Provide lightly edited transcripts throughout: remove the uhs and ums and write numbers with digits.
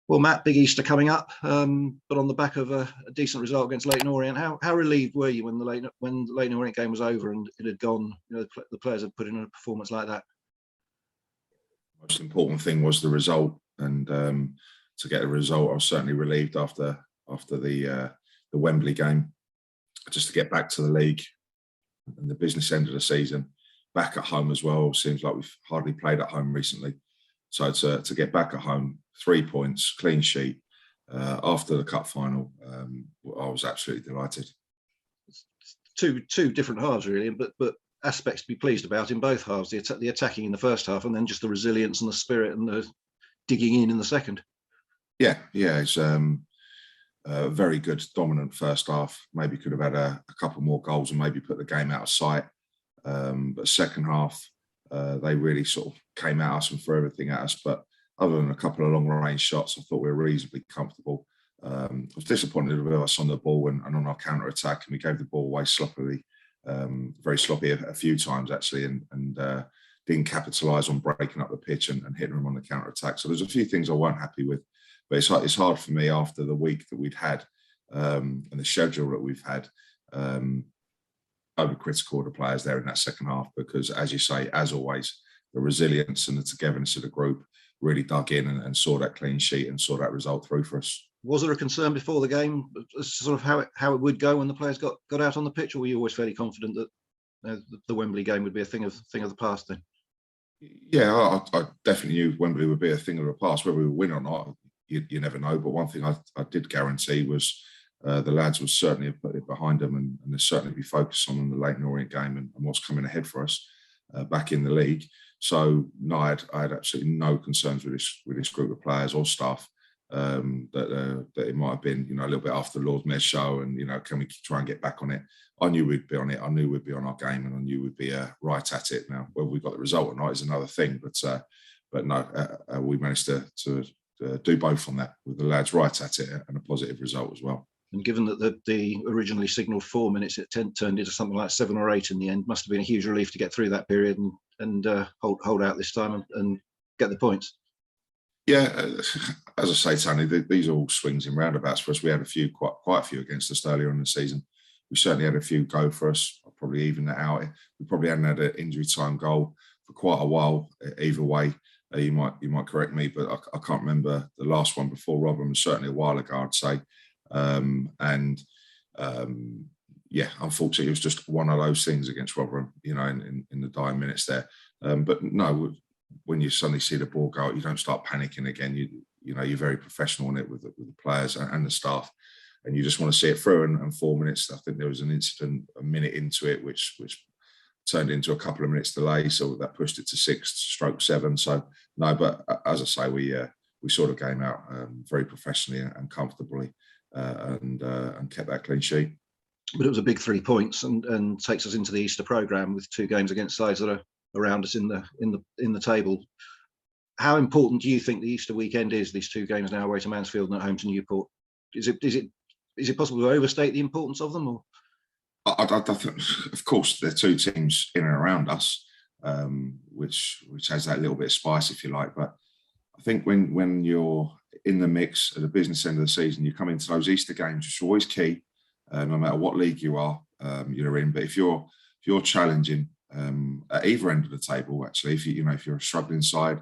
Well, Matt, big Easter coming up, but on the back of a decent result against Leyton Orient, how relieved were you when the Leyton Orient game was over and it had gone? You know, the players had put in a performance like that. Most important thing was the result, and to get a result, I was certainly relieved after the Wembley game, just to get back to the league and the business end of the season, back at home as well. Seems like we've hardly played at home recently, so to get back at home, 3 points, clean sheet after the cup final, I was absolutely delighted. Two different halves really, but aspects to be pleased about in both halves. The attacking in the first half, and then just the resilience and the spirit and the digging in the second. Yeah, it's a very good, dominant first half. Maybe could have had a couple more goals and maybe put the game out of sight. But second half, they really sort of came at us and threw everything at us. But other than a couple of long-range shots, I thought we were reasonably comfortable. I was disappointed with us on the ball and on our counter-attack, and we gave the ball away sloppily, very sloppy a few times actually, and didn't capitalise on breaking up the pitch and hitting them on the counter-attack. So there's a few things I weren't happy with, but it's hard for me after the week that we'd had and the schedule that we've had, overcritical of the players there in that second half, because as you say, as always, the resilience and the togetherness of the group really dug in and saw that clean sheet and saw that result through for us. Was there a concern before the game, sort of how it would go when the players got out on the pitch, or were you always fairly confident that the Wembley game would be a thing of the past then? Yeah, I definitely knew Wembley would be a thing of the past. Whether we would win or not, you never know. But one thing I did guarantee was the lads will certainly have put it behind them, and they'll certainly be focused on the Leyton Orient game and what's coming ahead for us back in the league. So no, I had absolutely no concerns with this group of players or staff. That it might have been, a little bit after the Lord's Mayor show, and can we try and get back on it? I knew we'd be on it. I knew we'd be on our game, and I knew we'd be right at it. Now, whether we got the result or not is another thing. But no, we managed to do both on that, with the lads right at it and a positive result as well. And given that the originally signalled 4 minutes, it turned into something like 7 or 8 in the end, must have been a huge relief to get through that period and hold out this time and get the points. Yeah, as I say, Tony, these are all swings and roundabouts for us. We had quite a few against us earlier in the season. We certainly had a few go for us. I'll probably even that out. We probably hadn't had an injury time goal for quite a while. Either way, you might correct me, but I can't remember the last one before Robin. Was certainly a while ago, I'd say. Yeah, unfortunately, it was just one of those things against Rotherham, in the dying minutes there. But no, when you suddenly see the ball go out, you don't start panicking again. You're very professional in it with the players and the staff, and you just want to see it through. And 4 minutes, I think there was an incident a minute into it, which turned into a couple of minutes delay, so that pushed it to 6/7. So no, but as I say, we sort of came out very professionally and comfortably, and kept that clean sheet. But it was a big 3 points and takes us into the Easter programme with 2 games against sides that are around us in the table. How important do you think the Easter weekend is? These 2 games now away to Mansfield and at home to Newport. Is it possible to overstate the importance of them? Or I think, of course, they're 2 teams in and around us, which has that little bit of spice, if you like. But I think when you're in the mix at the business end of the season, you come into those Easter games, which are always key, no matter what league you're in. But if you're challenging at either end of the table, actually, if you're a struggling side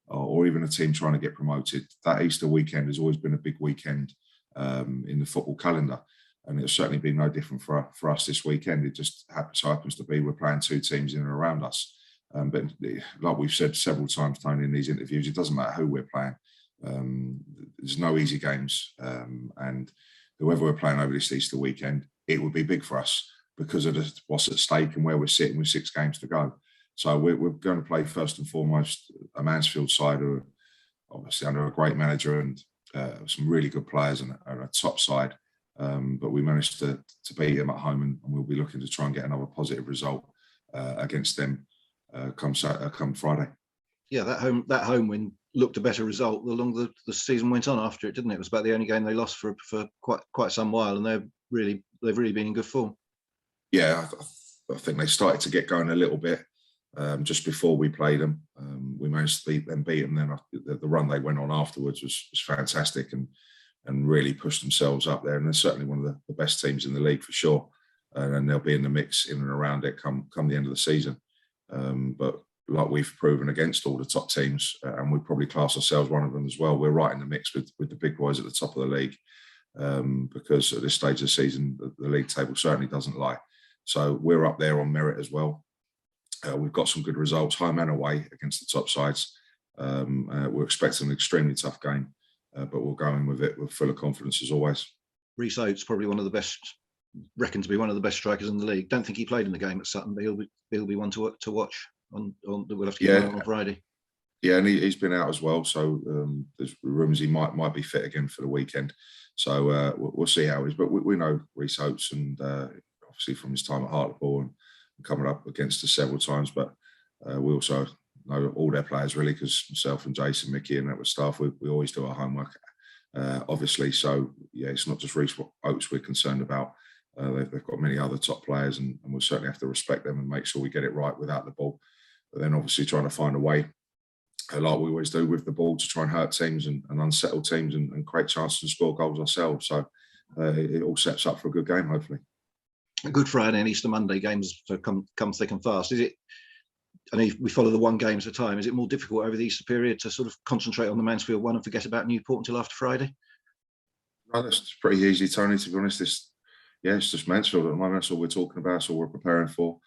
or even a team trying to get promoted, that Easter weekend has always been a big weekend in the football calendar, and it'll certainly be no different for us this weekend. It just happens to be we're playing 2 teams in and around us, but like we've said several times, Tony, in these interviews, it doesn't matter who we're playing. There's no easy games, and whoever we're playing over this Easter weekend, it would be big for us because of what's at stake and where we're sitting with 6 games to go. So we're going to play first and foremost a Mansfield side who are obviously under a great manager and some really good players and a top side. But we managed to beat them at home, and we'll be looking to try and get another positive result against them come Friday. Yeah, that home win looked a better result the longer the season went on after it, didn't it? It was about the only game they lost for quite some while, and they've really been in good form. Yeah, I think they started to get going a little bit just before we played them. We managed to beat them. Then the run they went on afterwards was fantastic and really pushed themselves up there. And they're certainly one of the best teams in the league for sure. And they'll be in the mix in and around it come the end of the season. But like we've proven against all the top teams, and we probably class ourselves one of them as well, we're right in the mix with the big boys at the top of the league. Because at this stage of the season, the league table certainly doesn't lie. So we're up there on merit as well. We've got some good results, home and away, against the top sides. We're expecting an extremely tough game, but we'll go in with it with full of confidence as always. Reece Oates, probably one of the best, reckoned to be one of the best strikers in the league. Don't think he played in the game at Sutton, but he'll be one to watch. We'll have to get him on Friday. Yeah, and he's been out as well, so there's rumours he might be fit again for the weekend. So we'll see how he is. But we know Reece Oates, and obviously from his time at Hartlepool and coming up against us several times. But we also know all their players really, because myself and Jason, Mickey, and that with staff, we always do our homework, obviously. So yeah, it's not just Reece Oates we're concerned about. They've got many other top players, and we'll certainly have to respect them and make sure we get it right without the ball. But then obviously trying to find a way, like we always do with the ball, to try and hurt teams and unsettle teams and create chances to score goals ourselves. So it all sets up for a good game, hopefully. A Good Friday and Easter Monday games come thick and fast. Is it? I mean, we follow the one game at a time. Is it more difficult over the Easter period to sort of concentrate on the Mansfield one and forget about Newport until after Friday? No, that's pretty easy, Tony, to be honest. It's just Mansfield at the moment. That's all we're talking about. That's all we're preparing for.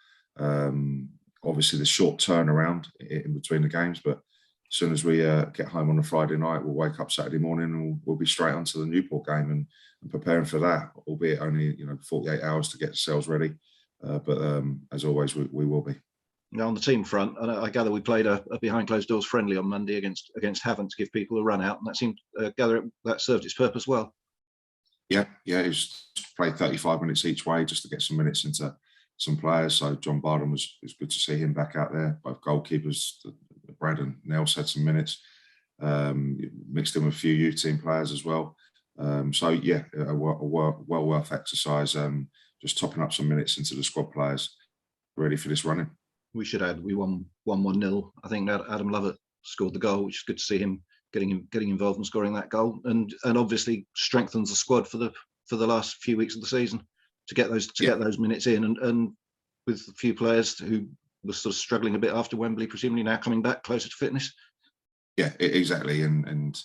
Obviously, the short turnaround in between the games, but as soon as we get home on a Friday night, we'll wake up Saturday morning and we'll be straight onto the Newport game and preparing for that, albeit only 48 hours to get ourselves ready. But as always, we will be. Now, on the team front, I gather we played a behind closed doors friendly on Monday against Havant to give people a run out, and that seemed that served its purpose well. Yeah, it was played 35 minutes each way just to get some minutes into some players. So John Barden was good to see him back out there. Both goalkeepers, Brad and Nels, had some minutes. Mixed in with a few youth team players as well. So yeah, a well worth exercise. Just topping up some minutes into the squad players ready for this running. We should add we won 1-0. I think Adam Lovett scored the goal, which is good to see him getting involved and scoring that goal, and obviously strengthens the squad for the last few weeks of the season to get those minutes in, and with a few players who were sort of struggling a bit after Wembley, presumably now coming back closer to fitness. Yeah, exactly, and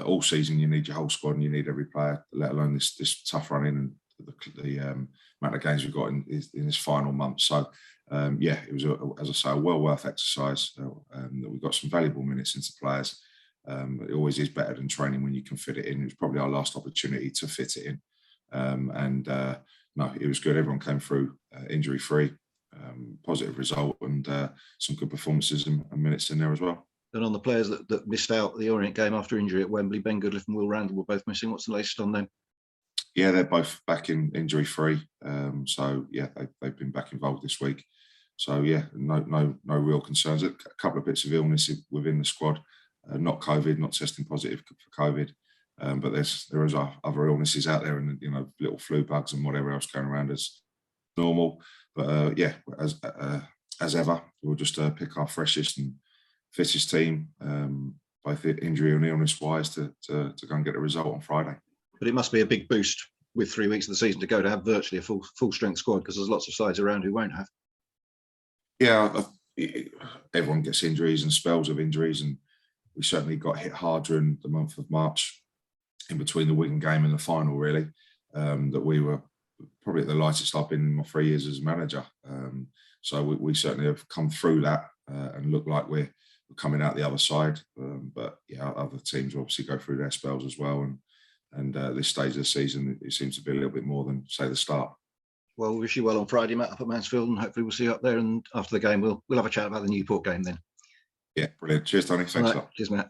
all season you need your whole squad and you need every player, let alone this tough run in and the amount of games we've got in this final month. So it was, as I say, a well worth exercise. That we got some valuable minutes into players. It always is better than training when you can fit it in. It was probably our last opportunity to fit it in. No, it was good. Everyone came through injury free, positive result, and some good performances and minutes in there as well. And on the players that missed out the Orient game after injury at Wembley, Ben Goodliff and Will Randall were both missing. What's the latest on them? Yeah, they're both back in injury free. So yeah, they've been back involved this week. So yeah, no real concerns. A couple of bits of illness within the squad. Not COVID, not testing positive for COVID, but there is other illnesses out there, and little flu bugs and whatever else going around as normal. But as ever, we'll just pick our freshest and fittest team, both injury and illness wise, to go and get a result on Friday. But it must be a big boost with 3 weeks of the season to go to have virtually a full strength squad, because there's lots of sides around who won't have. Yeah, everyone gets injuries and spells of injuries, and we certainly got hit hard during the month of March, in between the Wigan game and the final, really, that we were probably at the lightest I've been in my 3 years as a manager. So we certainly have come through that and look like we're coming out the other side. But yeah, other teams obviously go through their spells as well. And this stage of the season, it seems to be a little bit more than, say, the start. Well, we wish you well on Friday, Matt, up at Mansfield, and hopefully we'll see you up there. And after the game, we'll have a chat about the Newport game then. Yeah, brilliant. Cheers, Tony. Thanks a lot. Cheers, Matt.